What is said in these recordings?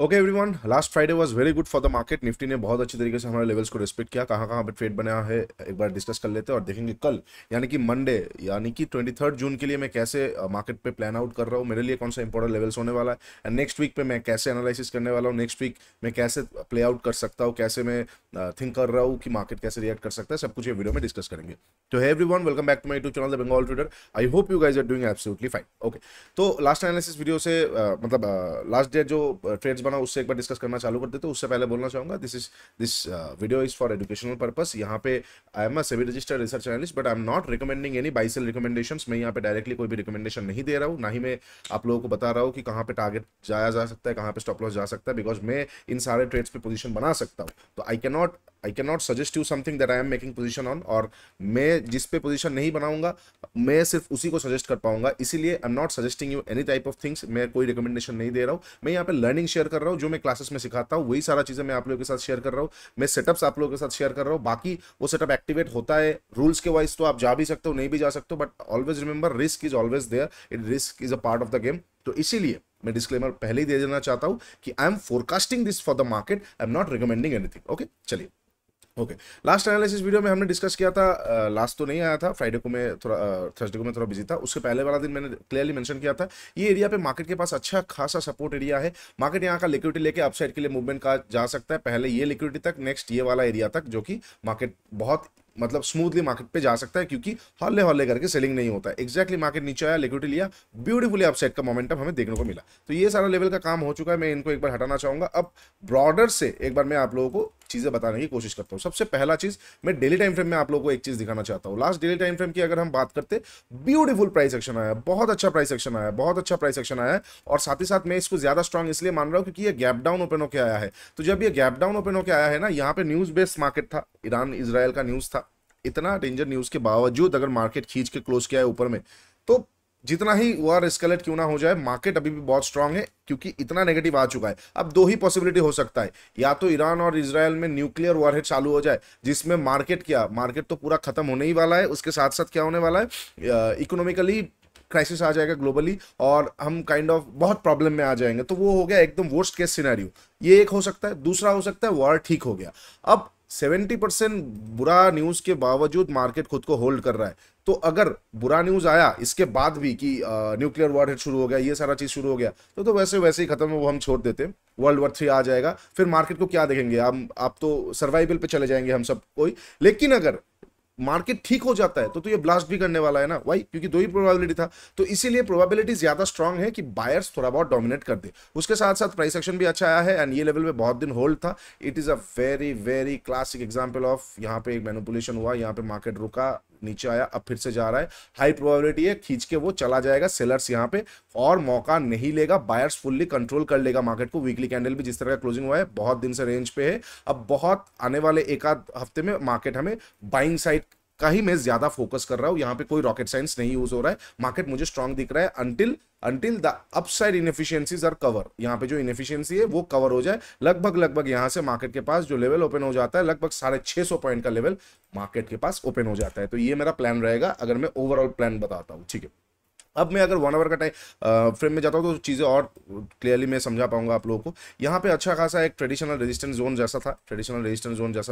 Okay everyone, last Friday was very good for the market. Nifty ने बहुत अच्छी तरीके से हमारे लेवल्स को रिस्पेक्ट किया। कहाँ कहाँ पे ट्रेड बना है एक बार डिस्कस कर लेते हैं और देखेंगे कल यानी कि मंडे यानी कि 23 जून के लिए मैं कैसे मार्केट पे प्लान आउट कर रहा हूँ, मेरे लिए कौन सा इंपॉर्टेंट लेवल्स होने वाला है एंड नेक्स्ट वीक पे मैं कैसे एनालिसिस करने वाला हूँ, नेक्स्ट वीक मैं कैसे प्ले आउट कर सकता हूँ, कैसे मैं थिंक कर रहा हूँ कि मार्केट कैसे रिएक्ट कर सकता है, सब कुछ ये वीडियो में डिस्कस करेंगे। तो hi everyone, welcome back to my YouTube channel the Bengal trader. I hope you guys are doing absolutely fine. Okay, तो लास्ट एनालिसिस वीडियो से लास्ट डे जो ट्रेड्स बना उससे एक बार डिस्कस करना चालू कर देते। तो उससे पहले बोलना चाहूंगा this video is for educational purpose. यहाँ पे I am a SEBI registered research analyst but I am not recommending any buy sell recommendations. मैं यहाँ पे डायरेक्टली कोई भी रिकमेंडेशन नहीं दे रहा हूँ, ना ही मैं आप लोगों को बता रहा हूँ कि कहाँ पे टारगेट जाया जा सकता है, कहाँ पे स्टॉप लॉस जा सकता है, बिकॉज मैं इन सारे ट्रेड्स पे पोजीशन बना सकता हूँ। तो I can not suggest you something that I am making position on, और मैं जिस पे पोजीशन नहीं बनाऊंगा मैं सिर्फ उसी को सजेस्ट कर पाऊंगा। इसीलिए आई am not suggesting you any type of things. मैं कोई रिकमेंडेशन नहीं दे रहा हूँ, मैं यहाँ पे लर्निंग शेयर कर रहा हूँ। जो मैं क्लासेस में सिखाता हूँ वही सारा चीजें मैं आप लोगों के साथ शेयर कर रहा हूँ। मैं सेटअप्स आप लोगों के साथ शेयर कर रहा हूँ। बाकी वो सेटअप एक्टिवेट होता है रूल्स के वाइज तो आप जा भी सकते हो, नहीं भी जा सकते हो, but always remember risk is always there, it risk is a part of the game. तो इसीलिए मैं डिस्क्लेमर पहले ही दे देना चाहता हूं कि I am forecasting this for the market, I am not recommending anything. Okay, चलिए। ओके, लास्ट एनालिसिस वीडियो में हमने डिस्कस किया था, लास्ट तो नहीं आया था, फ्राइडे को मैं थोड़ा थर्सडे को मैं थोड़ा बिजी था। उसके पहले वाला दिन मैंने क्लियरली मेंशन किया था ये एरिया पे मार्केट के पास अच्छा खासा सपोर्ट एरिया है। मार्केट यहाँ का लिक्विडिटी लेके अपसाइड के लिए मूवमेंट का जा सकता है, पहले ये लिक्विडिटी तक, नेक्स्ट ये वाला एरिया तक, जो कि मार्केट बहुत मतलब स्मूथली मार्केट पे जा सकता है क्योंकि हल्ले हल्ले करके सेलिंग नहीं होता है। एग्जैक्टली मार्केट नीचे आया, लिक्विडिटी लिया, ब्यूटीफुली अपसाइड का मोमेंटम हमें देखने को मिला। तो ये सारा लेवल का काम हो चुका है, मैं इनको एक बार हटाना चाहूंगा। अब ब्रॉडर से एक बार मैं आप लोगों को चीजें बताने की कोशिश करता हूँ। सबसे पहला चीज, मैं डेली टाइम फ्रेम में आप लोगों को एक चीज दिखाना चाहता हूँ। लास्ट डेली टाइम फ्रेम की अगर हम बात करते, ब्यूटीफुल प्राइस एक्शन आया, बहुत अच्छा प्राइस एक्शन आया, बहुत अच्छा प्राइस एक्शन आया है। और साथ ही साथ मैं इसको ज्यादा स्ट्रॉन्ग इसलिए मान रहा हूँ क्योंकि ये गैप डाउन ओपन होकर आया है। तो जब ये गैप डाउन ओपन होकर आया है ना, यहाँ पे न्यूज बेस्ड मार्केट था, ईरान इजराइल का न्यूज था। इतना डेंजर न्यूज के बावजूद अगर मार्केट खींच के क्लोज किया है ऊपर में, तो जितना ही वॉर एस्केलेट क्यों ना हो जाए, मार्केट अभी भी बहुत स्ट्रांग है क्योंकि इतना नेगेटिव आ चुका है। अब दो ही पॉसिबिलिटी हो सकता है, या तो ईरान और इजराइल में न्यूक्लियर वॉरहेड चालू हो जाए जिसमें मार्केट तो पूरा खत्म होने ही वाला है, उसके साथ साथ क्या होने वाला है, इकोनॉमिकली क्राइसिस आ जाएगा ग्लोबली और हम काइंड ऑफ बहुत प्रॉब्लम में आ जाएंगे। तो वो हो गया एकदम वर्स्ट केस सिनेरियो, ये एक हो सकता है। दूसरा हो सकता है वॉर ठीक हो गया। अब 70% बुरा न्यूज के बावजूद मार्केट खुद को होल्ड कर रहा है। तो अगर बुरा न्यूज आया इसके बाद भी कि न्यूक्लियर वॉरहेड शुरू हो गया, ये सारा चीज शुरू हो गया, तो वैसे वैसे ही खत्म है, वो हम छोड़ देते हैं। वर्ल्ड वॉर 3 आ जाएगा, फिर मार्केट को क्या देखेंगे, आप तो सर्वाइवल पे चले जाएंगे हम सब कोई। लेकिन अगर मार्केट ठीक हो जाता है तो ये ब्लास्ट भी करने वाला है ना, वाई, क्योंकि दो ही प्रोबेबिलिटी था। तो इसीलिए प्रोबेबिलिटी ज्यादा स्ट्रांग है कि बायर्स थोड़ा बहुत डोमिनेट कर दे। उसके साथ साथ प्राइस एक्शन भी अच्छा आया है एंड ये लेवल पे बहुत दिन होल्ड था। It is a very very classic example of यहाँ पे एक मैनिपुलेशन हुआ, यहाँ पे मार्केट रुका, नीचे आया, अब फिर से जा रहा है। हाई प्रोबेबिलिटी है खींच के वो चला जाएगा सेलर्स यहाँ पे और मौका नहीं लेगा, बायर्स फुल्ली कंट्रोल कर लेगा मार्केट को। वीकली कैंडल भी जिस तरह का क्लोजिंग हुआ है बहुत दिन से रेंज पे है। अब बहुत आने वाले एक आध हफ्ते में मार्केट हमें बाइंग साइड का ही मैं ज्यादा फोकस कर रहा हूं। यहां पे कोई रॉकेट साइंस नहीं यूज हो रहा है, मार्केट मुझे स्ट्रांग दिख रहा है until the upside inefficiencies are cover. यहां पे जो इनएफिशिएंसी है वो कवर हो जाए, लगभग यहां से मार्केट के पास जो लेवल ओपन हो जाता है, लगभग 650 पॉइंट का लेवल मार्केट के पास ओपन हो जाता है। तो ये मेरा प्लान रहेगा अगर मैं ओवरऑल प्लान बताता हूं, ठीक है। अब मैं अगर 1 आवर का टाइम फ्रेम में जाता हूँ तो चीज़ें और क्लियरली मैं समझा पाऊंगा आप लोगों को। यहाँ पे अच्छा खासा एक ट्रेडिशनल रेजिस्टेंस जोन जैसा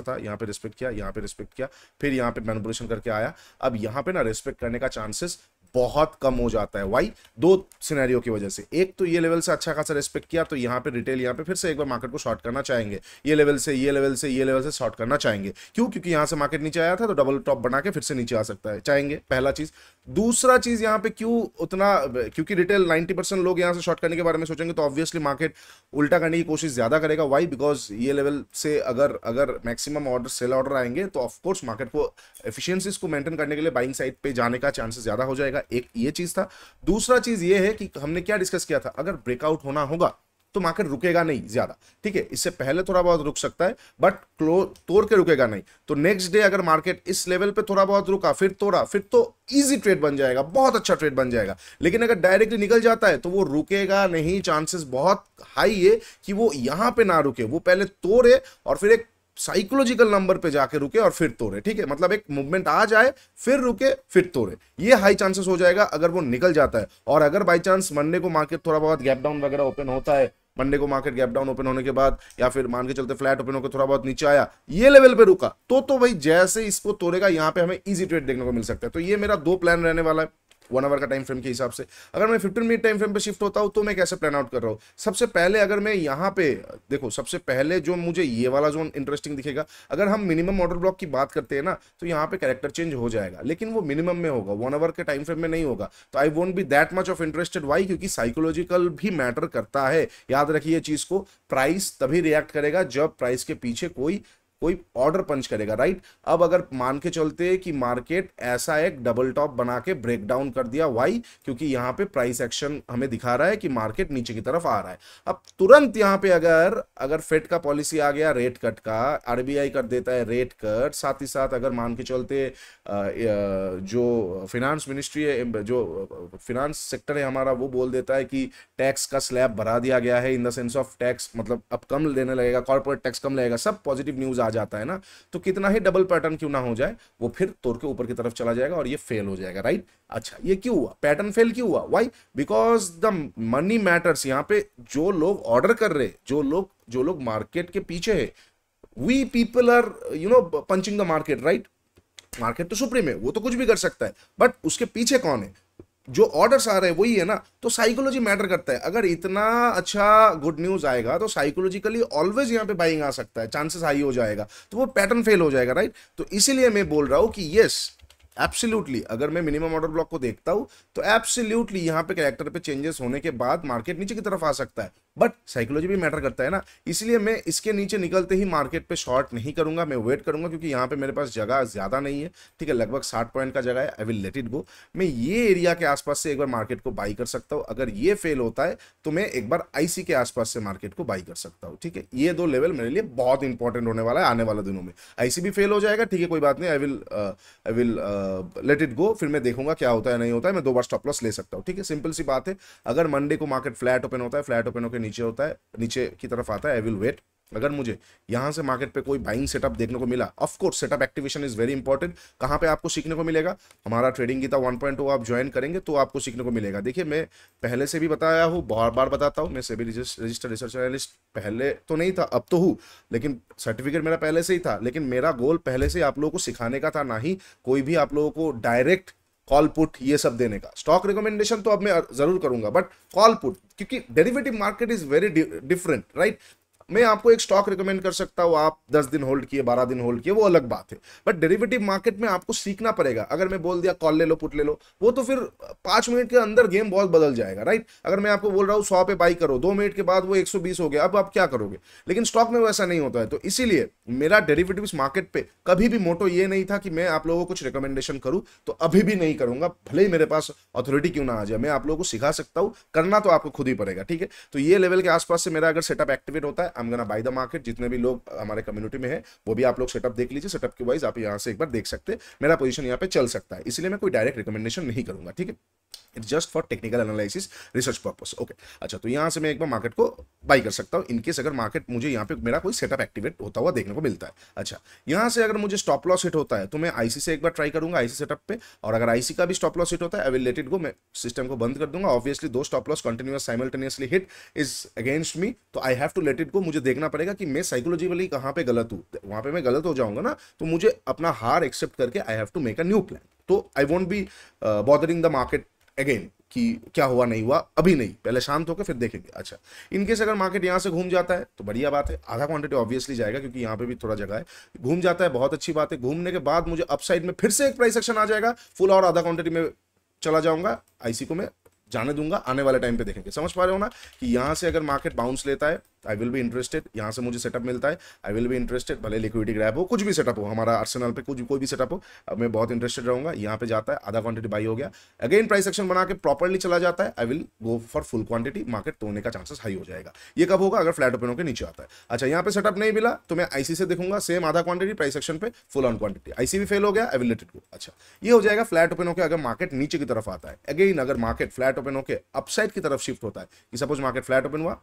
था, यहाँ पे रिस्पेक्ट किया, यहाँ पे रिस्पेक्ट किया, फिर यहाँ पे मैनिपुलेशन करके आया। अब यहाँ पे ना रिस्पेक्ट करने का चांसेस बहुत कम हो जाता है। वाई, दो सिनेरियो की वजह से। एक तो ये लेवल से अच्छा खासा रिस्पेक्ट किया तो यहाँ पे रिटेल यहाँ पे फिर से एक बार मार्केट को शॉर्ट करना चाहेंगे, ये लेवल से शॉर्ट करना चाहेंगे। क्यों? क्योंकि यहाँ से मार्केट नीचे आया था तो डबल टॉप बना के फिर से नीचे आ सकता है, चाहेंगे, पहला चीज। दूसरा चीज यहाँ पे क्यों उतना, क्योंकि रिटेल 90% लोग यहाँ से शॉर्ट करने के बारे में सोचेंगे तो ऑब्वियसली मार्केट उल्टा करने की कोशिश ज्यादा करेगा। वाई? बिकॉज ये लेवल से अगर मैक्सिमम ऑर्डर सेल ऑर्डर आएंगे तो ऑफकोर्स मार्केट को एफिशिएंसीज को मेंटेन करने के लिए बाइंग साइड पे जाने का चांसेस ज्यादा हो जाएगा। एक ये चीज था। दूसरा चीज ये है कि हमने क्या डिस्कस किया था, अगर ब्रेकआउट होना होगा तो मार्केट रुकेगा नहीं ज्यादा, ठीक है। इससे पहले थोड़ा बहुत रुक सकता है बट तोड़ के रुकेगा नहीं। तो नेक्स्ट डे अगर मार्केट इस लेवल पे थोड़ा बहुत रुका, फिर तोड़ा, फिर तो इजी ट्रेड बन जाएगा, बहुत अच्छा ट्रेड बन जाएगा। लेकिन अगर डायरेक्टली निकल जाता है तो वो रुकेगा नहीं, चांसेस बहुत हाई है कि वो यहां पे ना रुके, वो पहले तोड़े और फिर एक साइकोलॉजिकल नंबर पे जाके रुके और फिर तोड़े, ठीक है। मतलब एक मूवमेंट आ जाए, फिर रुके, फिर तोड़े, ये हाई चांसेस हो जाएगा अगर वो निकल जाता है। और अगर बाई चांस मंडे को मार्केट थोड़ा बहुत गैप डाउन वगैरह ओपन होता है, मंडे को मार्केट गैप डाउन ओपन होने के बाद या फिर मान के चलते फ्लैट ओपन होकर थोड़ा बहुत नीचे आया, ये लेवल पे रुका, तो भाई जैसे इसको तोड़ेगा यहाँ पे हमें इजी ट्रेड देखने को मिल सकता है। तो ये मेरा 2 प्लान रहने वाला है 1 आवर का टाइम फ्रेम के हिसाब से। अगर मैं 15 मिनट टाइम फ्रेम पे शिफ्ट होता हूं तो मैं कैसे प्लान आउट कर रहा हूं। सबसे पहले अगर मैं यहाँ पे देखो, सबसे पहले जो मुझे ये वाला जोन इंटरेस्टिंग दिखेगा, अगर हम मिनिमम ऑर्डर ब्लॉक की बात करते हैं ना, तो यहाँ पे कैरेक्टर चेंज हो जाएगा, लेकिन वो मिनिमम में होगा, 1 आवर के टाइम फ्रेम में नहीं होगा। तो I won't be that much of interested. Why? क्योंकि साइकोलॉजिकल भी मैटर करता है, याद रखिए चीज को। प्राइस तभी रिएक्ट करेगा जब प्राइस के पीछे कोई ऑर्डर पंच करेगा, राइट। अब अगर मान के चलते कि मार्केट ऐसा एक डबल टॉप बना के ब्रेक डाउन कर दिया, वाई? क्योंकि यहां पे प्राइस एक्शन हमें दिखा रहा है कि मार्केट नीचे की तरफ आ रहा है। अब तुरंत यहां पे अगर फेड का पॉलिसी आ गया रेट कट का, आरबीआई कर देता है रेट कट, साथ ही साथ अगर मान के चलते जो फिनांस मिनिस्ट्री है, जो फिनांस सेक्टर है हमारा, वो बोल देता है कि टैक्स का स्लैब बढ़ा दिया गया है, in the sense of tax मतलब अब कम लेने लगेगा, कॉर्पोरेट टैक्स कम लगेगा, सब पॉजिटिव न्यूज आ जाता है ना, तो कितना ही डबल पैटर्न क्यों ना हो जाए, वो फिर तोड़ के ऊपर की तरफ चला जाएगा और ये फेल हो जाएगा, राइट। अच्छा, ये क्यों हुआ? पैटर्न फेल क्यों हुआ? Why? Because the money matters. यहाँ पे जो लोग ऑर्डर कर रहे, जो लोग मार्केट के पीछे है, we people are punching the market, right. Market तो सुप्रीम है, वो तो कुछ भी कर सकता है, बट उसके पीछे कौन है? जो ऑर्डर्स आ रहे हैं वही है ना। तो साइकोलॉजी मैटर करता है। अगर इतना अच्छा गुड न्यूज आएगा तो साइकोलॉजिकली ऑलवेज यहाँ पे बाइंग आ सकता है, चांसेस हाई हो जाएगा, तो वो पैटर्न फेल हो जाएगा, राइट। तो इसीलिए मैं बोल रहा हूं कि यस एब्सोल्युटली, अगर मैं मिनिमम ऑर्डर ब्लॉक को देखता हूं तो एब्सोल्युटली यहाँ पे कैरेक्टर पे चेंजेस होने के बाद मार्केट नीचे की तरफ आ सकता है, बट साइकोलॉजी भी मैटर करता है ना। इसलिए मैं इसके नीचे निकलते ही मार्केट पे शॉर्ट नहीं करूंगा, मैं वेट करूंगा, क्योंकि यहाँ पे मेरे पास जगह ज्यादा नहीं है, ठीक है, लगभग 60 पॉइंट का जगह है। I will let it go. मैं ये एरिया के आसपास से एक बार मार्केट को बाई कर सकता हूँ। अगर ये फेल होता है तो मैं एक बार आईसी के आसपास से मार्केट को बाई कर सकता हूँ, ठीक है। ये 2 लेवल मेरे लिए बहुत इंपॉर्टेंट होने वाला है आने वाले दिनों में। आईसी भी फेल हो जाएगा, ठीक है, कोई बात नहीं, आई विल लेट इट गो, फिर मैं देखूंगा क्या होता है नहीं होता है, मैं 2 बार स्टॉप लॉस ले सकता हूँ, ठीक है। सिंपल सी बात है। अगर मंडे को मार्केट फ्लैट ओपन होता है, फ्लैट ओपन होकर नीचे होता है, नीचे की तरफ आता है, आई विल वेट। अगर मुझे यहां से मार्केट पे कोई बाइंग सेटअप देखने को मिला, of course setup activation is very important. कहां पे आपको सीखने को मिलेगा? हमारा ट्रेडिंग गीता 1.0 आप ज्वाइन करेंगे तो आपको सीखने को मिलेगा। देखिए, मैं पहले से भी बताया हूं, बहुत बार बताता हूं, मैं सेबी रजिस्टर्ड रिसर्च एनालिस्ट पहले तो नहीं था, अब तो हूं, लेकिन सर्टिफिकेट मेरा पहले से ही था। लेकिन मेरा गोल पहले से आप लोगों को सिखाने का था, ना ही कोई भी आप लोगों को डायरेक्ट कॉल पुट ये सब देने का। स्टॉक रिकमेंडेशन तो अब मैं जरूर करूंगा, बट कॉल पुट, क्योंकि derivative market is very different, right. मैं आपको एक स्टॉक रिकमेंड कर सकता हूं, आप 10 दिन होल्ड किए, 12 दिन होल्ड किए, वो अलग बात है, बट डेरिवेटिव मार्केट में आपको सीखना पड़ेगा। अगर मैं बोल दिया कॉल ले लो, पुट ले लो, वो तो फिर 5 मिनट के अंदर गेम बहुत बदल जाएगा, राइट। अगर मैं आपको बोल रहा हूं 100 पे बाई करो, 2 मिनट के बाद वो 120 हो गया, अब आप क्या करोगे? लेकिन स्टॉक में वैसा नहीं होता है। तो इसीलिए मेरा डेरिवेटिव्स मार्केट पे कभी भी मोटो ये नहीं था कि मैं आप लोगों को कुछ रिकमेंडेशन करूं, तो अभी भी नहीं करूंगा, भले ही मेरे पास अथॉरिटी क्यों ना आ जाए। मैं आप लोगों को सिखा सकता हूं, करना तो आपको खुद ही पड़ेगा, ठीक है। तो ये लेवल के आसपास से मेरा अगर सेटअप एक्टिवेट होता है, I am gonna by the market. जितने भी लोग हमारे कम्युनिटी में है वो भी आप लोग सेटअप देख लीजिए, सेटअप के वाइज आप यहां से एक बार देख सकते हैं मेरा पोजीशन यहां पे चल सकता है। इसलिए मैं कोई डायरेक्ट रिकमेंडेशन नहीं करूंगा, ठीक है। It's just for technical analysis, research purpose, okay. अच्छा, तो यहां से मैं एक बार मार्केट को बाई कर सकता हूं इनकेस अगर मार्केट मुझे यहां पे मेरा कोई सेटअप एक्टिवेट होता हुआ देखने को मिलता है। अच्छा, यहां से अगर मुझे स्टॉप लॉस हिट होता है तो मैं आईसी से एक बार ट्राई करूंगा, आईसी सेटअप पे, और अगर आईसी का भी स्टॉप लॉस हिट होता है, I will let it go, मैं सिस्टम को बंद कर दूंगा। Obviously 2 stop loss continuous simultaneously hit is against me, तो I have to let it go. मुझे देखना पड़ेगा कि मैं साइकोलॉजिकली कहां पे गलत हूं, वहां पे मैं गलत हो जाऊंगा ना, तो मुझे अपना हार एक्सेप्ट करके I have to make a new plan. तो I won't be bothering the market again कि क्या हुआ नहीं हुआ, अभी नहीं, पहले शांत होकर फिर देखेंगे। अच्छा, इनकेस अगर मार्केट यहां से घूम जाता है तो बढ़िया बात है, आधा क्वांटिटी ऑब्वियसली जाएगा क्योंकि यहां पे भी थोड़ा जगह है। घूम जाता है, बहुत अच्छी बात है। घूमने के बाद मुझे अपसाइड में फिर से एक प्राइस एक्शन आ जाएगा, फुल और आधा क्वांटिटी में चला जाऊंगा, आईसी को मैं जाने दूंगा, आने वाले टाइम पे देखेंगे। समझ पा रहे हो ना कि यहां से अगर मार्केट बाउंस लेता है, आई विल बी इंटरेस्टेड। यहां से मुझे सेटअप मिलता है, आई विल बी इंटरेस्टेड, भले लिक्विडिटी ग्रैब हो, कुछ भी सेटअप हो, हमारा आर्सेनल पे कुछ कोई भी सेटअप हो, अब मैं बहुत इंटरेस्टेड रहूंगा। यहां पे जाता है, आधा क्वांटिटी बाई हो गया, अगेन प्राइस एक्शन बना के प्रॉपर्ली चला जाता है, I will go for full quantity, market तोड़ने का चांसेस हाई हो जाएगा। ये कब होगा? अगर फ्लैट ओपन होकर नीचे आता है। अच्छा, यहां पे सेटअप नहीं मिला तो मैं आईसी से देखूंगा, सेम आधा क्वांटिटी प्राइस एक्शन पे, फुल ऑन क्वांटिटी, आईसी भी फेल हो गया, आई विल लेट इट गो। अच्छा, ये हो जाएगा फ्लैट ओपन होकर अगर मार्केट नीचे की तरफ आता है। अगेन अगर मार्केट फ्लैट ओपन होकर अपसाइड की तरफ शिफ्ट होता है, कि सपोज मार्केट फ्लैट ओपन हुआ,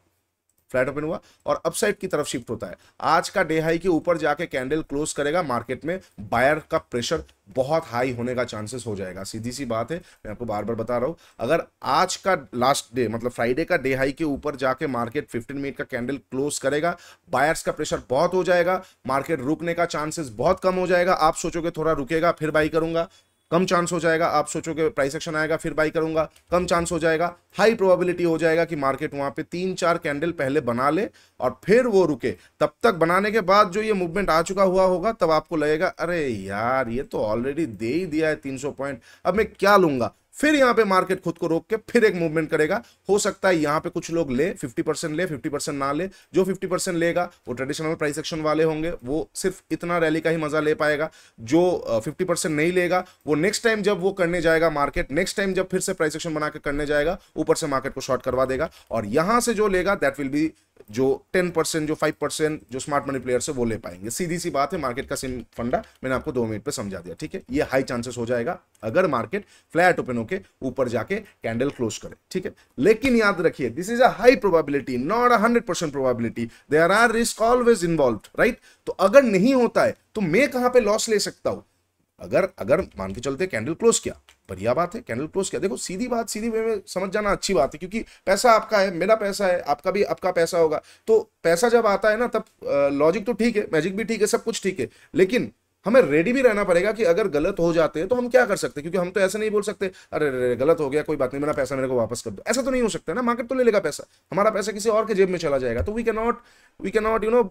फ्लैट ओपन हुआ और अपसाइड की तरफ शिफ्ट होता है, आज का डे हाई के ऊपर जाके कैंडल क्लोज करेगा, मार्केट में बायर का प्रेशर बहुत हाई होने का चांसेस हो जाएगा। सीधी सी बात है, मैं आपको बार बार बता रहा हूं, अगर आज का लास्ट डे मतलब फ्राइडे का डे हाई के ऊपर जाके मार्केट 15 मिनट का कैंडल क्लोज करेगा, बायर्स का प्रेशर बहुत हो जाएगा, मार्केट रुकने का चांसेस बहुत कम हो जाएगा। आप सोचोगे थोड़ा रुकेगा फिर बाई करूंगा, कम चांस हो जाएगा। आप सोचोगे प्राइस एक्शन आएगा फिर बाई करूंगा, कम चांस हो जाएगा। हाई प्रोबेबिलिटी हो जाएगा कि मार्केट वहां पे 3-4 कैंडल पहले बना ले और फिर वो रुके। तब तक बनाने के बाद जो ये मूवमेंट आ चुका हुआ होगा, तब आपको लगेगा अरे यार ये तो ऑलरेडी दे ही दिया है 300 पॉइंट, अब मैं क्या लूंगा। फिर यहां पे मार्केट खुद को रोक के फिर एक मूवमेंट करेगा। हो सकता है यहां पे कुछ लोग ले 50% ले, 50% ना ले। जो 50% लेगा वो ट्रेडिशनल प्राइस एक्शन वाले होंगे, वो सिर्फ इतना रैली का ही मजा ले पाएगा। जो 50% नहीं लेगा वो नेक्स्ट टाइम जब वो करने जाएगा मार्केट, नेक्स्ट टाइम जब फिर से प्राइस एक्शन बना के करने जाएगा, ऊपर से मार्केट को शॉर्ट करवा देगा। और यहां से जो लेगा दैट विल बी जो 10%, जो 5% जो स्मार्ट मनी प्लेयर से वो ले पाएंगे। सीधी सी बात है, मार्केट का सिम फंडा मैंने आपको 2 मिनट पे समझा दिया, ठीक है। ये हाई चांसेस हो जाएगा अगर मार्केट फ्लैट ओपन होके ऊपर जाके कैंडल क्लोज करे, ठीक है। लेकिन याद रखिए this is a high probability, not a 100% probability. There are risk always involved, right. तो अगर नहीं होता है तो मैं कहां पे लॉस ले सकता हूं? अगर मान के चलते कैंडल क्लोज किया, बढ़िया बात है, कैंडल क्लोज किया, देखो सीधी बात, सीधी वे में समझ जाना अच्छी बात है, क्योंकि पैसा आपका है, मेरा पैसा है, आपका भी आपका पैसा होगा। तो पैसा जब आता है ना, तब लॉजिक तो ठीक है, मैजिक भी ठीक है, सब कुछ ठीक है, लेकिन हमें रेडी भी रहना पड़ेगा कि अगर गलत हो जाते हैं तो हम क्या कर सकते हैं। क्योंकि हम तो ऐसा नहीं बोल सकते अरे गलत हो गया कोई बात नहीं, मेरा पैसा मेरे को वापस कर दो, ऐसा तो नहीं हो सकता ना। मार्केट तो ले लेगा पैसा, हमारा पैसा किसी और के जेब में चला जाएगा। तो we can not you know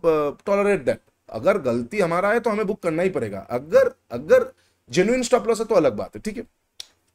tolerate that. अगर गलती हमारा है तो हमें बुक करना ही पड़ेगा। अगर जेन्युइन स्टॉप लॉस है तो अलग बात है, ठीक है।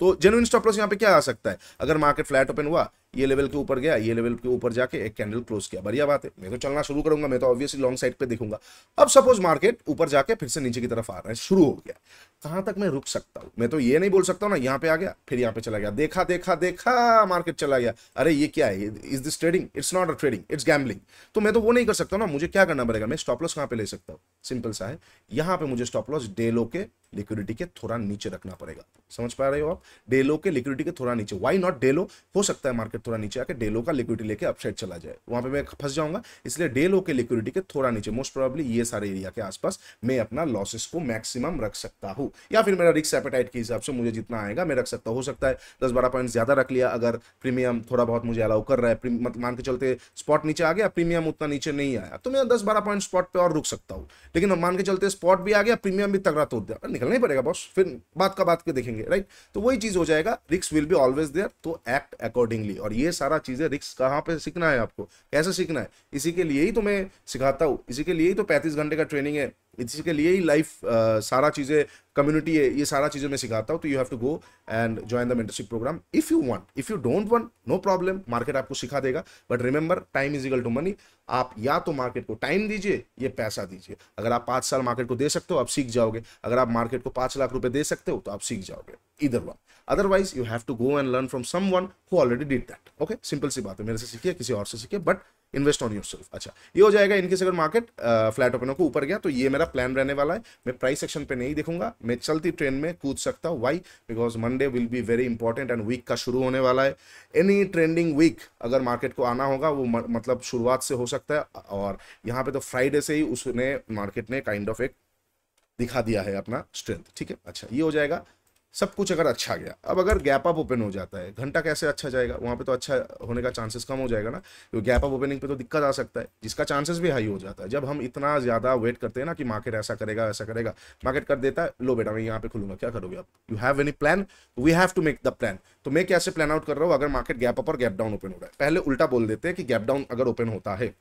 तो जेन्युइन स्टॉप लॉस यहां पे क्या आ सकता है? अगर मार्केट फ्लैट ओपन हुआ, ये लेवल के ऊपर गया, ये लेवल के ऊपर जाके एक कैंडल क्लोज किया, बढ़िया बात है, मैं तो चलना शुरू करूंगा, मैं तो ऑब्वियसली लॉन्ग साइड पे देखूंगा। अब सपोज मार्केट ऊपर जाके फिर से नीचे की तरफ आ रहा है, शुरू हो गया, कहां तक मैं रुक सकता हूं? मैं तो ये नहीं बोल सकता हूं ना यहां पे आ गया फिर यहां पे चला गया, देखा देखा देखा मार्केट चला गया, अरे ये क्या है, is this trading? It's not a trading, it's gambling. तो मैं तो वो नहीं कर सकता ना। मुझे क्या करना पड़ेगा? मैं स्टॉप लॉस कहां पे ले सकता हूं? सिंपल सा है, यहां पे मुझे स्टॉप लॉस डे लो के लिक्विडिटी के थोड़ा नीचे रखना पड़ेगा। समझ पा रहे हो आप? डे लो के लिक्विडिटी के थोड़ा नीचे। व्हाई नॉट डे लो? हो सकता है मार्केट थोड़ा नीचे आके डे लो का लिक्विडिटी लेके अपसाइड चला जाए, वहां पे मैं फंस जाऊंगा। इसलिए डे लो के लिक्विडिटी के थोड़ा नीचे, मोस्ट प्रोबेबली ये सारे एरिया के आसपास मैं अपना लॉसेस को मैक्सिमम रख सकता हूं, या फिर मेरा रिस्क एपेटाइट के हिसाब से मुझे जितना आएगा मैं रख सकता हूं। हो सकता है 10-12 पॉइंट ज्यादा रख लिया, अगर प्रीमियम थोड़ा बहुत मुझे अलाउ कर रहा है, मान के चलते स्पॉट नीचे आ गया, प्रीमियम उतना नीचे नहीं आया, तो मैं 10-12 पॉइंट स्पॉट पे और रुक सकता हूं। लेकिन मान के चलते स्पॉट भी आ गया, प्रीमियम भी तगड़ा तोड़ दिया, निकलना ही पड़ेगा बॉस, फिर बात का बात के देखेंगे, राइट। तो वही चीज हो जाएगा, risk will be always there, तो एक्ट अकॉर्डिंगली। और ये सारा चीजें रिस्क कहां पे सीखना है आपको, कैसे सीखना है, इसी के लिए ही तो मैं सिखाता हूं, इसी के लिए ही तो 35 घंटे का ट्रेनिंग है, इसी के लिए ही लाइफ सारा चीजें कम्युनिटी है, ये सारा चीजें मैं सिखाता हूं। तो you have to go and join the mentorship program if you want. If you don't want, no problem, market आपको सिखा देगा। But remember, time is equal to money. आप या तो मार्केट को टाइम दीजिए, ये पैसा दीजिए। अगर आप 5 साल मार्केट को दे सकते हो, आप सीख जाओगे। अगर आप मार्केट को 5 लाख रुपए दे सकते हो तो आप सीख जाओगे, इधर one. Otherwise you have to go and learn from someone who already did that. Okay, simple सी बात है, मेरे से सीखिए, किसी और से सीखिए, बट इन्वेस्ट ऑन योरसेल्फ। अच्छा, ये हो जाएगा। इनकेस अगर मार्केट फ्लैट ओपन को ऊपर गया तो ये मेरा प्लान रहने वाला है। मैं प्राइस सेक्शन पे नहीं देखूंगा, मैं चलती ट्रेन में कूद सकता हूं। Why? Because Monday will be very important and week का शुरू होने वाला है। एनी ट्रेंडिंग वीक अगर मार्केट को आना होगा, वो मतलब शुरुआत से हो सकता है, और यहाँ पे तो फ्राइडे से ही उसने मार्केट ने काइंड ऑफ एक दिखा दिया है अपना स्ट्रेंथ, ठीक है। अच्छा, ये हो जाएगा सब कुछ अगर अच्छा गया। अब अगर गैप अप ओपन हो जाता है, घंटा कैसे अच्छा जाएगा? वहां पे तो अच्छा होने का चांसेस कम हो जाएगा ना, क्योंकि गैप अप ओपनिंग पे तो दिक्कत आ सकता है, जिसका चांसेस भी हाई हो जाता है। जब हम इतना ज्यादा वेट करते हैं ना कि मार्केट ऐसा करेगा ऐसा करेगा, मार्केट कर देता है, लो बेटा मैं यहाँ पे खुलूंगा, क्या करोगे आप? You have any plan? We have to make the plan. तो मैं कैसे प्लान आउट कर रहा हूँ? अगर मार्केट गैप अप और गैप डाउन ओपन हो रहा है, पहले उल्टा बोल देते हैं कि गैप डाउन अगर ओपन होता है,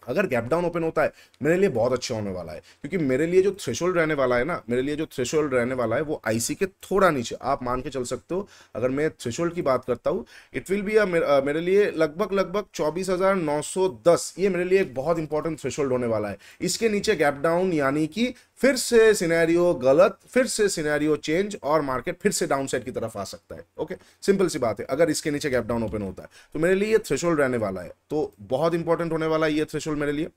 अगर गैप डाउन ओपन होता है, मेरे लिए बहुत अच्छा होने वाला है। क्योंकि मेरे लिए जो थ्रेशोल्ड रहने वाला है ना, मेरे लिए जो थ्रेशोल्ड रहने वाला है वो आईसी के थोड़ा नीचे, आप मान के चल सकते हो। अगर मैं थ्रेशोल्ड की बात करता हूँ, इट विल बी मेरे लिए लगभग 24,910, ये मेरे लिए एक बहुत इंपॉर्टेंट थ्रेशोल्ड होने वाला है। इसके नीचे गैप डाउन, यानी कि फिर से सिनेरियो गलत, फिर से सिनेरियो चेंज, और मार्केट फिर से डाउन साइड की तरफ आ सकता है। ओके, सिंपल सी बात है। अगर इसके नीचे गैप डाउन ओपन होता है तो मेरे लिए ये थ्रेशोल्ड रहने वाला है, तो बहुत इंपॉर्टेंट होने वाला है ये थ्रेशोल्ड मेरे लिए।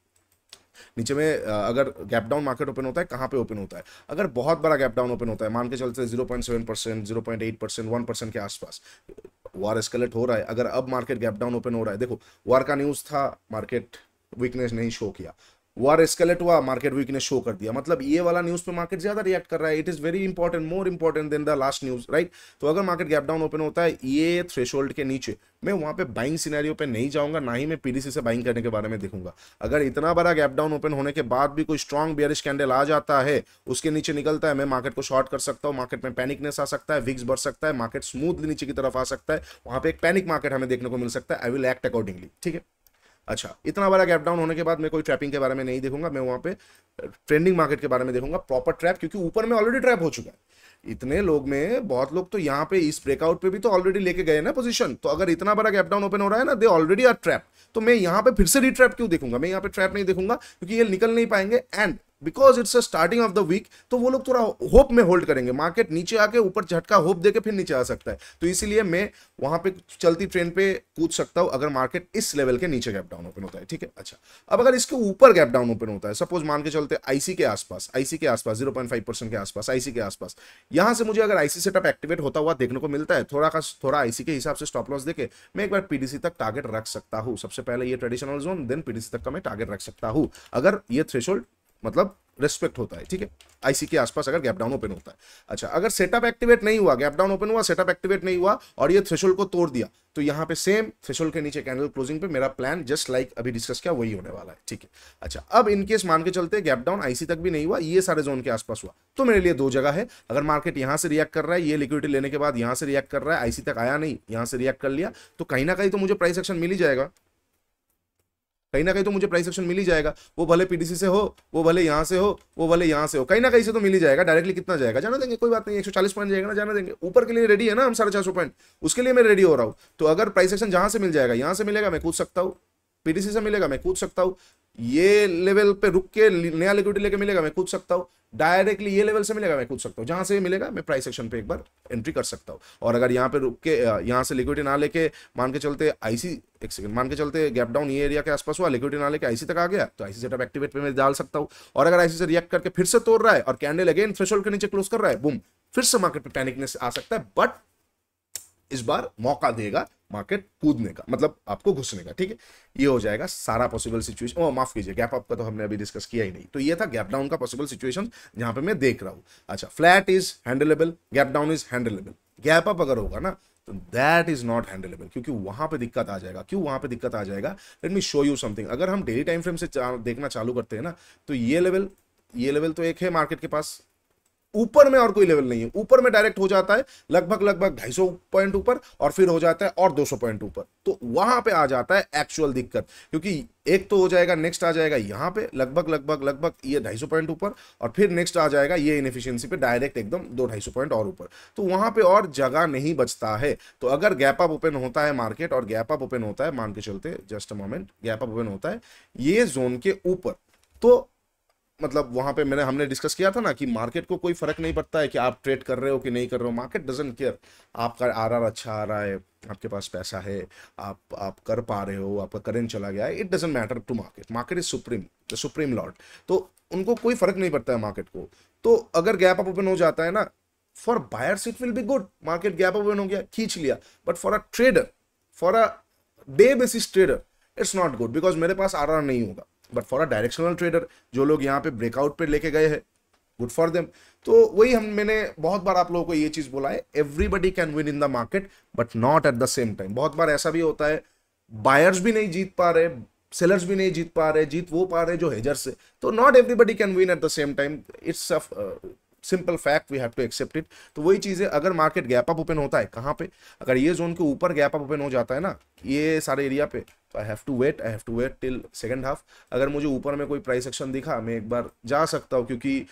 नीचे में अगर गैप डाउन मार्केट ओपन होता है, कहां पे ओपन होता है? अगर बहुत बड़ा गैप डाउन ओपन होता है, मान के चलते 0.7%, 0.8%, 1% के आसपास, वार एस्केलेट हो रहा है, अगर अब मार्केट गैप डाउन ओपन हो रहा है, देखो वार का न्यूज था, मार्केट वीकनेस नहीं शो किया, वार एस्केलेट हुआ, मार्केट वीकनेस शो कर दिया, मतलब ये वाला न्यूज पे मार्केट ज्यादा रिएक्ट कर रहा है। It is very important, more important than the last news, right. तो अगर मार्केट गैप डाउन ओपन होता है ये थ्रेशोल्ड के नीचे, मैं वहां पे बाइंग सिनेरियो पे नहीं जाऊंगा, ना ही मैं पीडीसी से बाइंग करने के बारे में देखूंगा। अगर इतना बड़ा गैप डाउन ओपन होने के बाद भी कोई स्ट्रॉन्ग बेयरिश कैंडल आ जाता है, उसके नीचे निकलता है, मैं मार्केट को शॉर्ट कर सकता हूँ, मार्केट में पैनिकनेस आ सकता है, विक्स बढ़ सकता है, मार्केट स्मूथली नीचे की तरफ आ सकता है, वहां पे एक पैनिक मार्केट हमें देखने को मिल सकता है। आई विल एक्ट अकॉर्डिंगली, ठीक है। अच्छा, इतना बड़ा गैप डाउन होने के बाद मैं कोई ट्रैपिंग के बारे में नहीं देखूंगा, मैं वहां पे ट्रेंडिंग मार्केट के बारे में देखूंगा, प्रॉपर ट्रैप, क्योंकि ऊपर में ऑलरेडी ट्रैप हो चुका है। इतने लोग में बहुत लोग तो यहाँ पे इस ब्रेकआउट पे भी तो ऑलरेडी लेके गए ना पोजीशन, तो अगर इतना बड़ा गैप डाउन ओपन हो रहा है ना, दे ऑलरेडी आर ट्रैप, तो मैं यहाँ पे फिर से रिट्रैप क्यों देखूंगा, मैं यहाँ पे ट्रैप नहीं देखूंगा, क्योंकि ये निकल नहीं पाएंगे। And because it's a starting of the week, तो वो लोग थोड़ा होप में होल्ड करेंगे, मार्केट नीचे आके ऊपर झटका होप देके फिर नीचे आ सकता है, तो इसीलिए मैं वहां पे चलती ट्रेंड पे कूद सकता हूं अगर मार्केट इस लेवल के नीचे गैप डाउन ओपन होता है, ठीक है। अच्छा, अब अगर इसके ऊपर गैप डाउन ओपन होता है, सपोज मान के चलते आईसी के आसपास, 0.5% के आसपास, आईसी के आसपास, यहां से मुझे अगर आईसी सेटअप एक्टिवेट होता हुआ देखने को मिलता है, थोड़ा आईसी के हिसाब से स्टॉप लॉस देके मैं एक बार पीडीसी तक टारगेट रख सकता हूं। सबसे पहले ये ट्रेडिशनल जोन, देन पीडीसी तक का मैं टारगेट रख सकता हूं, अगर ये थ्रेशोल्ड मतलब रेस्पेक्ट होता है, ठीक है, आईसी के आसपास अगर गैप डाउन ओपन होता है। अच्छा, अगर सेटअप एक्टिवेट नहीं हुआ, गैप डाउन ओपन हुआ, सेटअप एक्टिवेट नहीं हुआ और ये थ्रेशोल्ड को तोड़ दिया, तो यहां पे सेम थ्रेशोल्ड के नीचे कैंडल क्लोजिंग पे मेरा प्लान जस्ट लाइक अभी डिस्कस किया वही होने वाला है, ठीक है। अच्छा, अब इनकेस मान के चलते गैप डाउन आईसी तक भी नहीं हुआ, ये सारे जोन के आसपास हुआ, तो मेरे लिए दो जगह है। अगर मार्केट यहां से रिएक्ट कर रहा है, ये लिक्विडिटी लेने के बाद यहां से रिएक्ट कर रहा है, आईसी तक आया नहीं, यहां से रिएक्ट कर लिया, तो कहीं ना कहीं तो मुझे प्राइस एक्शन मिल ही जाएगा, कहीं ना कहीं तो मुझे प्राइस एक्शन मिल ही जाएगा। वो भले पीडीसी से हो, वो भले यहां से हो, वो भले यहां से हो, कहीं ना कहीं से तो मिल ही जाएगा। डायरेक्टली कितना जाएगा जाना देंगे, कोई बात नहीं, 140 पॉइंट जाएगा ना, जाना देंगे। ऊपर के लिए रेडी है ना हम, 450 पॉइंट, उसके लिए मैं रेडी हो रहा हूं। तो अगर प्राइस एक्शन जहां से मिल जाएगा, यहां से मिलेगा मैं कूद सकता हूं, पीडीसी से मिलेगा मैं कूद सकता हूं, ये लेवल पे रुक के नया लिक्विडिटी लेके मिलेगा मैं कूद सकता हूं, डायरेक्टली ये लेवल से मिलेगा मैं कूद सकता हूं, जहां से मिलेगा मैं प्राइस एक्शन पे एक बार एंट्री कर सकता हूं। और अगर यहाँ पे रुक के यहाँ से लिक्विडिटी ना लेके मान के चलते आईसी, एक सेकंड, मान के चलते गैप डाउन ये एरिया के आसपास हुआ, लिक्विडिटी ना लेके आईसी तक आ गया, तो आईसी सेटअप एक्टिवेट पे मैं डाल सकता हूं। और अगर आईसी से रिएक्ट करके फिर से तोड़ रहा है और कैंडल अगेन थ्रेशोल्ड के नीचे क्लोज कर रहा है, बूम, फिर से मार्केट पे पैनिकनेस आ सकता है, बट इस बार मौका देगा मार्केट कूदने का, मतलब आपको घुसने का, ठीक है। ये हो जाएगा सारा पॉसिबल सिचुएशन। ओ माफ कीजिए, गैप अप का तो हमने अभी डिस्कस किया ही नहीं, तो ये था गैप डाउन का पॉसिबल सिचुएशन जहां पे मैं देख रहा हूं। अच्छा, flat is handleable, gap down is handleable, gap up अगर होगा ना तो दैट इज नॉट हैंडलेबल, क्योंकि वहां पे दिक्कत आ जाएगा। क्यों वहां पे दिक्कत आ जाएगा, let me show you something. अगर हम डेली टाइम फ्रेम से देखना चालू करते हैं ना, तो ये लेवल तो एक है मार्केट के पास, ऊपर में और कोई लेवल नहीं है, ऊपर में डायरेक्ट हो जाता है लगभग 250 पॉइंट ऊपर, और फिर हो जाता है और 200 पॉइंट ऊपर, तो वहां पे आ जाता है एक्चुअल दिक्कत। क्योंकि एक तो हो जाएगा, नेक्स्ट आ जाएगा यहाँ पे लगभग ये 250 पॉइंट ऊपर, और फिर नेक्स्ट आ जाएगा ये इनएफिशिएंसी पे डायरेक्ट एकदम 200-250 पॉइंट और ऊपर, तो वहां पे और जगह नहीं बचता है। तो अगर गैप अप ओपन होता है मार्केट, और गैप अप ओपन होता है, मान के चलते just a moment, gap up open होता है ये जोन के ऊपर, तो मतलब वहां पे हमने डिस्कस किया था ना कि मार्केट को कोई फर्क नहीं पड़ता है कि आप ट्रेड कर रहे हो कि नहीं कर रहे हो, मार्केट डजंट केयर। आपका आरआर अच्छा आ रहा है, आपके पास पैसा है, आप कर पा रहे हो, आपका करेंट चला गया है, it doesn't matter to market, market is supreme, the supreme lord, तो उनको कोई फर्क नहीं पड़ता है मार्केट को। तो अगर गैप अप ओपन हो जाता है ना, for buyers it will be good, market gap up open हो गया, खींच लिया, but for a trader, for a day basis trader it's not good, because मेरे पास आरआर नहीं होगा। But for a directional trader, जो लोग यहाँ पे ब्रेकआउट पे लेके गए हैं, गुड फॉर देम। तो वही मैंने बहुत बार आप लोगों को ये चीज बोला है, everybody can win in the market but not at the same time. बहुत बार ऐसा भी होता है, बायर्स भी नहीं जीत पा रहे, सेलर्स भी नहीं जीत पा रहे, जीत वो पा रहे जो हेजर्स से, तो not everybody can win at the same time, it's a simple fact, we have to accept it. तो वही चीज है, अगर मार्केट गैप अप ओपन होता है कहाँ पे, अगर ये जोन के ऊपर गैप अप ओपन हो जाता है ना, ये सारे एरिया पे, तो I have to wait till second half. अगर मुझे ऊपर में कोई प्राइस एक्शन दिखा, मैं एक बार जा सकता हूँ, क्योंकि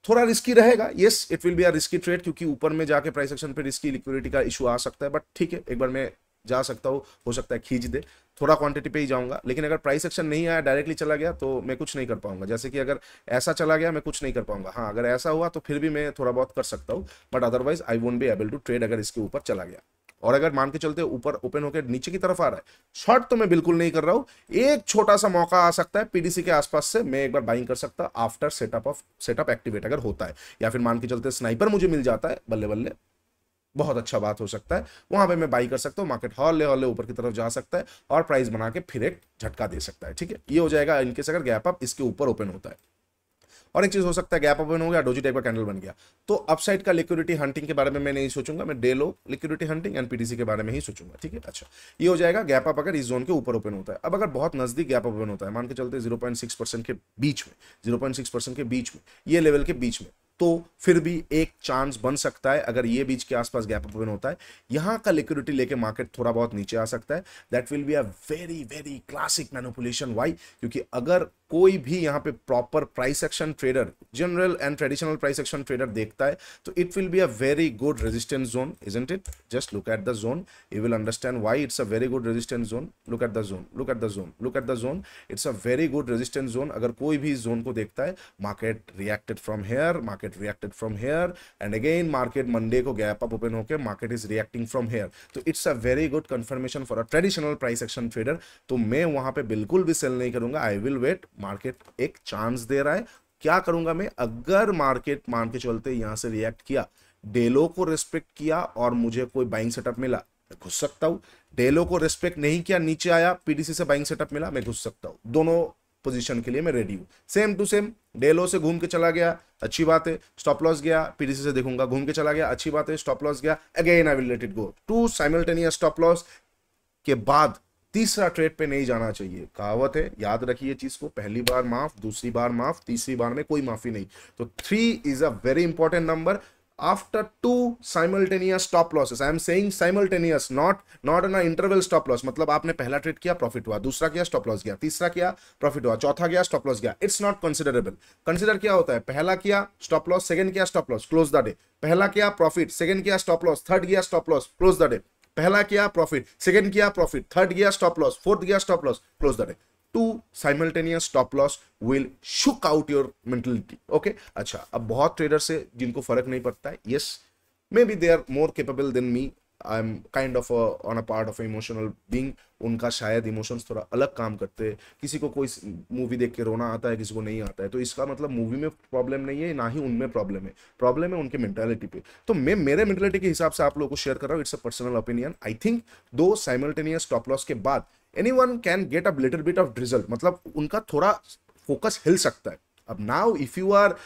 थोड़ा रिस्की रहेगा, yes it will be a risky trade, क्योंकि ऊपर में जाके प्राइस एक्शन पे रिस्की लिक्विडिटी का इशू आ सकता है, बट ठीक है, एक बार मैं जा सकता हूँ, हो सकता है खींच दे, थोड़ा क्वांटिटी पे ही जाऊंगा। लेकिन अगर प्राइस एक्शन नहीं आया, डायरेक्टली चला गया, तो मैं कुछ नहीं कर पाऊंगा। जैसे कि अगर ऐसा चला गया, मैं कुछ नहीं कर पाऊंगा। हाँ, अगर ऐसा हुआ तो फिर भी मैं थोड़ा बहुत कर सकता हूँ, but otherwise I won't be able to trade अगर इसके ऊपर चला गया। और अगर मान के चलते ऊपर ओपन होकर नीचे की तरफ आ रहा है, शॉर्ट तो मैं बिल्कुल नहीं कर रहा हूं, एक छोटा सा मौका आ सकता है पीडीसी के आसपास से, मैं एक बार बाइंग कर सकता आफ्टर सेटअप एक्टिवेट अगर होता है, या फिर मान के चलते स्नाइपर मुझे मिल जाता है बल्ले बल्ले, बहुत अच्छा बात हो सकता है, वहां पे मैं बाई कर सकता हूँ, मार्केट हौले हौले ऊपर की तरफ जा सकता है और प्राइस बना के फिर एक झटका दे सकता है। ठीक है, ये हो जाएगा इनकेस अगर गैप अप इसके ऊपर ओपन होता है। और एक चीज हो सकता है, गैप ओपन हो गया, डोजी टाइप का कैंडल बन गया, तो अपसाइड का लिक्विडिटी हंटिंग के बारे में मैं नहीं सोचूंगा, मैं day low liquidity hunting and PTC के बारे में ही सोचूंगा। ठीक है, अच्छा ये हो जाएगा गैप अप अगर इस जोन के ऊपर ओपन होता है। अब अगर बहुत नजदीक गैप ओपन होता है, मान के चलते 0.6% के बीच में, 0.6% के बीच में, ये लेवल के बीच में, तो फिर भी एक चांस बन सकता है, अगर ये बीच के आसपास गैप ओपन होता है, यहां का लिक्विडिटी लेके मार्केट थोड़ा बहुत नीचे आ सकता है। That will be a very very classic manipulation. Why? क्योंकि अगर कोई भी यहां पे proper price action trader, general and traditional price action trader देखता है, तो it will be a very good resistance zone, isn't it? Just look at the zone, you will understand why it's a very good resistance zone. Look at the zone, look at the zone, look at the zone, it's a very good resistance zone. अगर कोई भी इस zone को देखता है, market reacted from here, market reacted from here and again market Monday को gap up open होकर market is reacting from here, तो it's a very good confirmation for a traditional price action trader. तो मैं वहां पे बिल्कुल भी sell नहीं करूंगा, आई विल वेट, मार्केट एक चांस दे रहा है। क्या करूंगा मैं? अगर मार्केट मान के चलते यहां से रिएक्ट किया, डेलो को रिस्पेक्ट किया और मुझे कोई बाइंग सेटअप मिला, मैं घुस सकता हूं। डेलो को रिस्पेक्ट नहीं किया, नीचे आया, पीडीसी से बाइंग सेटअप मिला, मैं घुस सकता हूं। दोनों पोजीशन के लिए मैं रेडी हूं। सेम टू सेम, डेलो से घूम के चला गया, अच्छी बात है, स्टॉप लॉस गया, पीडीसी से देखूंगा, घूम के चला गया, अच्छी बात है, स्टॉप लॉस गया, again I will let it go. Two simultaneous stop loss के बाद तीसरा ट्रेड पे नहीं जाना चाहिए। कहावत है, याद रखिए चीज को, पहली बार माफ, दूसरी बार माफ, तीसरी बार में कोई माफी नहीं। तो 3 is a very important number after 2 simultaneous stop losses. I am saying simultaneous, not on an interval stop loss. मतलब आपने पहला ट्रेड किया, प्रॉफिट हुआ, दूसरा किया, स्टॉप लॉस गया, तीसरा किया, प्रॉफिट हुआ, चौथा गया, स्टॉप लॉस गया, इट्स नॉट कंसिडरेबल। कंसिडर क्या होता है? पहला किया स्टॉप लॉस, सेकंड किया stop loss, close the day. पहला किया प्रॉफिट, सेकंड किया स्टॉप लॉस, थर्ड किया stop loss, close the day. पहला किया प्रॉफिट, सेकंड किया प्रॉफिट, थर्ड किया स्टॉप लॉस, फोर्थ किया stop loss, close the day. 2 simultaneous stop loss will shook out your mentality. Okay? अच्छा, अब बहुत ट्रेडर से जिनको फर्क नहीं पड़ता है, yes, maybe they are more capable than me. I'm kind of on a part of an emotional being. उनका शायद इमोशंस थोड़ा अलग काम करते हैं। किसी को कोई मूवी देख के रोना आता है, किसी को नहीं आता है, तो इसका मतलब मूवी में प्रॉब्लम नहीं है, ना ही उनमें प्रॉब्लम है उनके मेंटालिटी पे। तो मैं मेरे मेंटालिटी के हिसाब से आप लोगों को शेयर कर रहा हूँ, it's a personal opinion. I think 2 simultaneous stop loss के बाद anyone can get a little bit of drizzle, मतलब उनका थोड़ा फोकस हिल सकता है। अब now if you are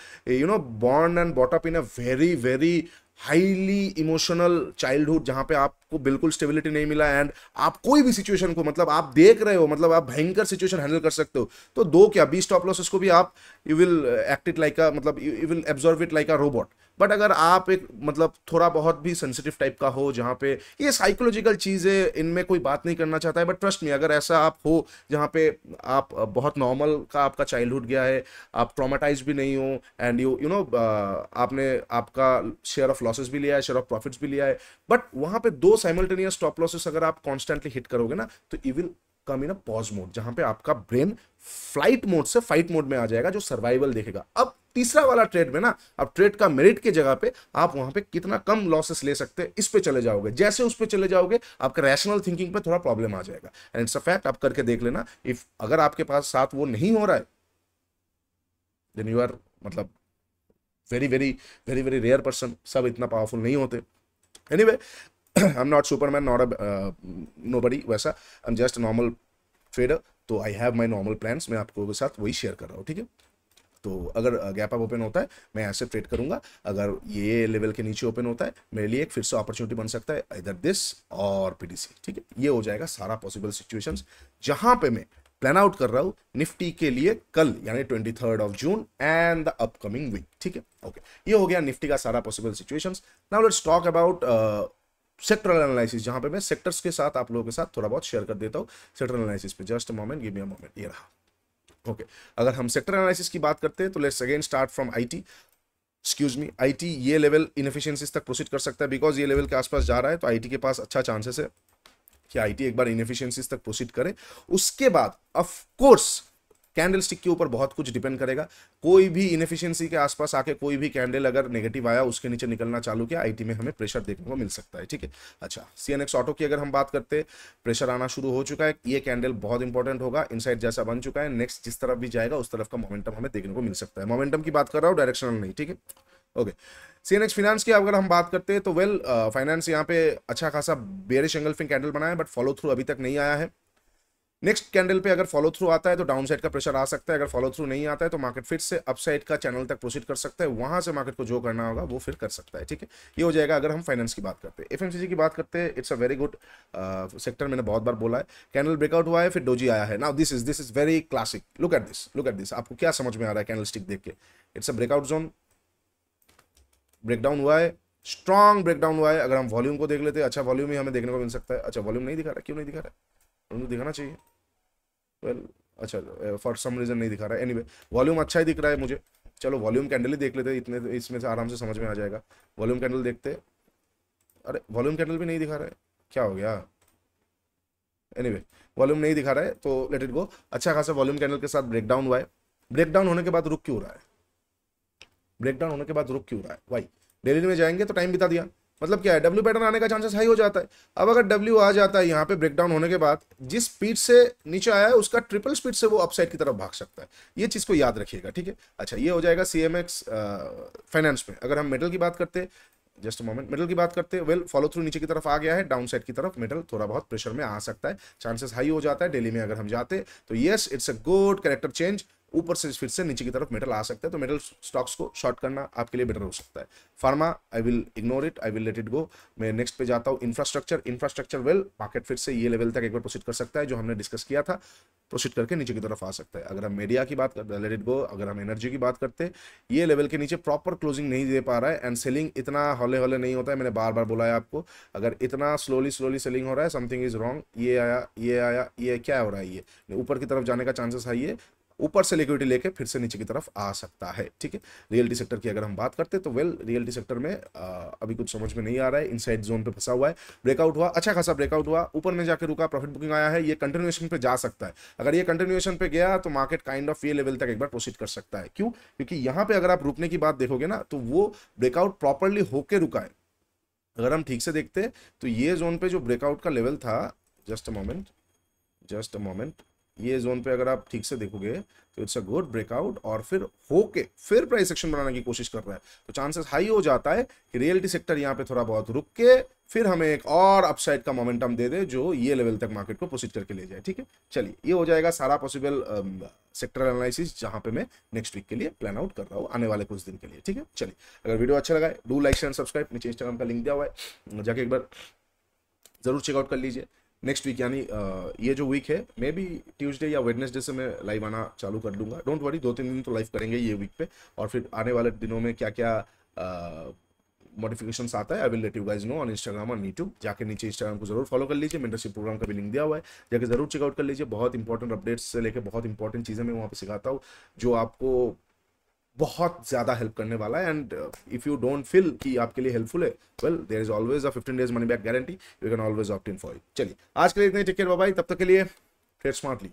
born and brought up in a very very highly emotional childhood, जहां पे आपको बिल्कुल स्टेबिलिटी नहीं मिला एंड आप कोई भी सिचुएशन को, मतलब आप देख रहे हो, मतलब आप भयंकर सिचुएशन हैंडल कर सकते हो, तो 2 क्या 20 स्टॉप लॉसेस को भी आप you will act it like a, मतलब you will absorb it like a robot. But अगर आप एक मतलब थोड़ा बहुत भी सेंसिटिव टाइप का हो, जहां पे ये साइकोलॉजिकल चीजें, इनमें कोई बात नहीं करना चाहता है, बट ट्रस्ट मी, अगर ऐसा आप हो जहां पे आप बहुत नॉर्मल का आपका चाइल्डहुड गया है, आप ट्रॉमेटाइज भी नहीं हो एंड यू नो आपने आपका शेयर ऑफ लॉसेस भी लिया है, शेयर ऑफ प्रॉफिट्स भी लिया है, बट वहां पे 2 साइमल्टेनियस स्टॉप लॉसेस अगर आप कॉन्स्टेंटली हिट करोगे ना, तो you will come in a pause mode, जहां पे आपका ब्रेन फ्लाइट मोड से फाइट मोड में आ जाएगा, जो सर्वाइवल देखेगा। अब तीसरा वाला ट्रेड में ना, अब ट्रेड का मेरिट के जगह पे आप वहां पे कितना कम लॉसेस ले सकते हैं, इस पे चले जाओगे। जैसे उस पे चले जाओगे, आपका रैशनल थिंकिंग पे थोड़ा प्रॉब्लम आ जाएगा। एंड इट्स अ फैक्ट, आप करके देख लेना। इफ अगर आपके पास साथ वो नहीं हो रहा है, देन यू आर मतलब very very very very rare person. सब इतना पावरफुल नहीं होते। Anyway, I am not superman, not a nobody वैसा, I am just normal trader. तो I have my normal plans, मैं आपको के साथ वही शेयर कर रहा हूँ। ठीक है, तो अगर गैप अप ओपन होता है, मैं ऐसे ट्रेड करूंगा। अगर ये लेवल के नीचे ओपन होता है, मेरे लिए एक फिर से अपॉर्चुनिटी बन सकता है, इधर दिस और पीडीसी। ठीक है, ये हो जाएगा सारा पॉसिबल सिचुएशंस जहां पे मैं प्लान आउट कर रहा हूं निफ्टी के लिए कल, यानी 23 जून एंड द अपकमिंग वीक। ठीक है, ओके, ये हो गया निफ्टी का सारा possible situations. Now let's talk about sectoral analysis, जहां पे मैं सेक्टर्स के साथ आप लोगों के साथ थोड़ा बहुत शेयर कर देता हूं। सेक्टरल एनालिसिस पे just a moment, give me a moment, ये रहा। ओके, अगर हम सेक्टर एनालिसिस की बात करते हैं, तो let's again start from IT. Excuse me, IT ये लेवल इनएफिशिएंसीज तक प्रोसीड कर सकता है, बिकॉज ये लेवल के आसपास जा रहा है, तो आईटी के पास अच्छा चांसेस है कि आईटी एक बार इनएफिशिएंसीज तक प्रोसीड करे। उसके बाद ऑफ कोर्स कैंडल स्टिक के ऊपर बहुत कुछ डिपेंड करेगा। कोई भी इनएफिशिएंसी के आसपास आके कोई भी कैंडल अगर नेगेटिव आया, उसके नीचे निकलना चालू किया, आईटी में हमें प्रेशर देखने को मिल सकता है। ठीक है, अच्छा, सीएनएक्स ऑटो की अगर हम बात करते हैं, प्रेशर आना शुरू हो चुका है। ये कैंडल बहुत इंपॉर्टेंट होगा, इनसाइड जैसा बन चुका है। नेक्स्ट जिस तरफ भी जाएगा, उस तरफ का मोमेंटम हमें देखने को मिल सकता है। मोमेंटम की बात कर रहा हूँ, डायरेक्शनल नहीं। ठीक है, ओके, सीएनएक्स फाइनेंस की अगर हम बात करते हैं तो वेल फाइनेंस यहाँ पे अच्छा खासा बेयरिश एंगल्फिंग कैंडल बनाया है, बट फॉलो थ्रू अभी तक नहीं आया है। नेक्स्ट कैंडल पे अगर फॉलो थ्रू आता है तो डाउन साइड का प्रेशर आ सकता है, अगर फॉलो थ्रू नहीं आता है तो मार्केट फिर से अपसाइड का चैनल तक प्रोसीड कर सकता है, वहां से मार्केट को जो करना होगा वो फिर कर सकता है। ठीक है, ये हो जाएगा अगर हम फाइनेंस की बात करते हैं। एफएमसीजी की बात करते हैं, it's a very good sector, मैंने बहुत बार बोला है। कैंडल ब्रेकआउट हुआ है, फिर डोजी आया है। Now this is very classic, look at this, आपको क्या समझ में आ रहा है कैंडल स्टिक देख के? It's a breakout zone, breakdown हुआ है, स्ट्रॉन्ग ब्रेकडाउन हुआ है। अगर हम वॉल्यूम को देख लेते हैं, अच्छा वॉल्यूम ही हमें देखने को मिल सकता है। अच्छा वॉल्यूम नहीं दिखा रहा, क्यों नहीं दिखा रहा है? उनको दिखाना चाहिए। वेल अच्छा, फॉर सम रीजन नहीं दिखा रहा है। एनीवे वॉल्यूम अच्छा ही दिख रहा है मुझे। चलो वॉल्यूम कैंडल ही देख लेते हैं, इतने इसमें से आराम से समझ में आ जाएगा। वॉल्यूम कैंडल देखते हैं। अरे वॉल्यूम कैंडल भी नहीं दिखा रहा है, क्या हो गया? एनीवे वॉल्यूम नहीं दिखा रहा है तो लेट इट गो। अच्छा खासा वॉल्यूम कैंडल के साथ ब्रेकडाउन हुआ है। ब्रेकडाउन होने के बाद रुक क्यों रहा है? ब्रेकडाउन होने के बाद रुक क्यों रहा है? वाई? डेली में जाएंगे तो टाइम बिता दिया, मतलब क्या है, डब्ल्यू पैटर्न आने का चांसेस हाई हो जाता है। अब अगर डब्ल्यू आ जाता है यहाँ पे ब्रेकडाउन होने के बाद, जिस स्पीड से नीचे आया है उसका ट्रिपल स्पीड से वो अपसाइड की तरफ भाग सकता है, ये चीज को याद रखिएगा। ठीक है, अच्छा ये हो जाएगा सीएमएक्स फाइनेंस में। अगर हम मेटल की बात करते हैं, जस्ट मोमेंट, मेटल की बात करते हैं, वेल फॉलो थ्रू नीचे की तरफ आ गया है, डाउन साइड की तरफ मेटल थोड़ा बहुत प्रेशर में आ सकता है, चांसेस हाई हो जाता है। डेली में अगर हम जाते तो yes it's a good character change, ऊपर से फिर से नीचे की तरफ मेटल आ सकता है, तो मेटल स्टॉक्स को शॉर्ट करना आपके लिए बेटर हो सकता है। Pharma I will ignore it, I will let it go. मैं नेक्स्ट पे जाता हूँ, इंफ्रास्ट्रक्चर वेल मार्केट फिर से ये लेवल तक एक बार प्रोसीड कर सकता है जो हमने डिस्कस किया था, प्रोसीड करके नीचे की तरफ आ सकता है। अगर हम मीडिया की बात करते हैं, लेट इट गो। अगर हम एनर्जी की बात करते हैं, ये लेवल के नीचे प्रॉपर क्लोजिंग नहीं दे पा रहा है, एंड सेलिंग इतना हौले हौले नहीं होता है। मैंने बार बार बोला है आपको, अगर इतना स्लोली सेलिंग हो रहा है, समथिंग इज रॉन्ग। ये आया, ये आया, ये क्या हो रहा है? ये ऊपर की तरफ जाने का चांसेस हाई है, ऊपर से लिक्विडिटी लेके फिर से नीचे की तरफ आ सकता है। ठीक है, रियलिटी सेक्टर की अगर हम बात करते हैं तो वेल रियलिटी सेक्टर में अभी कुछ समझ में नहीं आ रहा है, इनसाइड जोन पे फंसा हुआ है। ब्रेकआउट हुआ, अच्छा खासा ब्रेकआउट हुआ, ऊपर में जाके रुका, प्रॉफिट बुकिंग आया है, ये कंटिन्यूएशन पे जा सकता है। अगर ये कंटिन्यूएशन पे गया तो मार्केट काइंड ऑफ ये लेवल तक एक बार प्रोसीड कर सकता है। क्यों? क्योंकि यहाँ पे अगर आप रुकने की बात देखोगे ना, तो वो ब्रेकआउट प्रॉपरली होके रुका है। अगर हम ठीक से देखते हैं तो ये जोन पे जो ब्रेकआउट का लेवल था, जस्ट अ मोमेंट, ये जोन पे अगर आप ठीक से देखोगे तो इट्स अ गुड ब्रेकआउट, और फिर होके फिर प्राइस एक्शन बनाने की कोशिश कर रहा है, तो चांसेस हाई हो जाता है कि रियलिटी सेक्टर यहाँ पे थोड़ा बहुत रुक के फिर हमें एक और अपसाइड का मोमेंटम दे दे जो ये लेवल तक मार्केट को प्रोसीड करके ले जाए। ठीक है, चलिए ये हो जाएगा सारा पॉसिबल सेक्टर एनालिसिस जहां पे मैं नेक्स्ट वीक के लिए प्लान आउट कर रहा हूँ आने वाले कुछ दिन के लिए। ठीक है, चलिए अगर वीडियो अच्छा लगा है, डू लाइक शेयर सब्सक्राइब, नीचे इंस्टाग्राम का लिंक दिया हुआ है, जाके एक बार जरूर चेकआउट कर लीजिए। नेक्स्ट वीक यानी ये जो वीक है, मे बी ट्यूसडे या वेडनेसडे से मैं लाइव आना चालू कर दूंगा। डोंट वरी, 2-3 दिन तो लाइव करेंगे ये वीक पे, और फिर आने वाले दिनों में क्या क्या मॉडिफिकेशंस आता है I will let you guys know on Instagram और यूट्यूब। जाके नीचे इंस्टाग्राम को जरूर फॉलो कर लीजिए, मेंटरशिप प्रोग्राम का भी लिंक दिया हुआ है, जाके जरूर चेकआउट कर लीजिए। बहुत इंपॉर्टेंट अपडेट्स से लेकर बहुत इंपॉर्टेंट चीज़ें मैं वहाँ पे सिखाता हूँ जो आपको बहुत ज़्यादा हेल्प करने वाला है। And if you don't feel कि आपके लिए हेल्पफुल है, well there is always a 15 days money back guarantee, you can always opt in for it. चलिए आज के लिए इतने, टेक केयर, बाय बाय, तब तक के लिए ट्रेड स्मार्टली।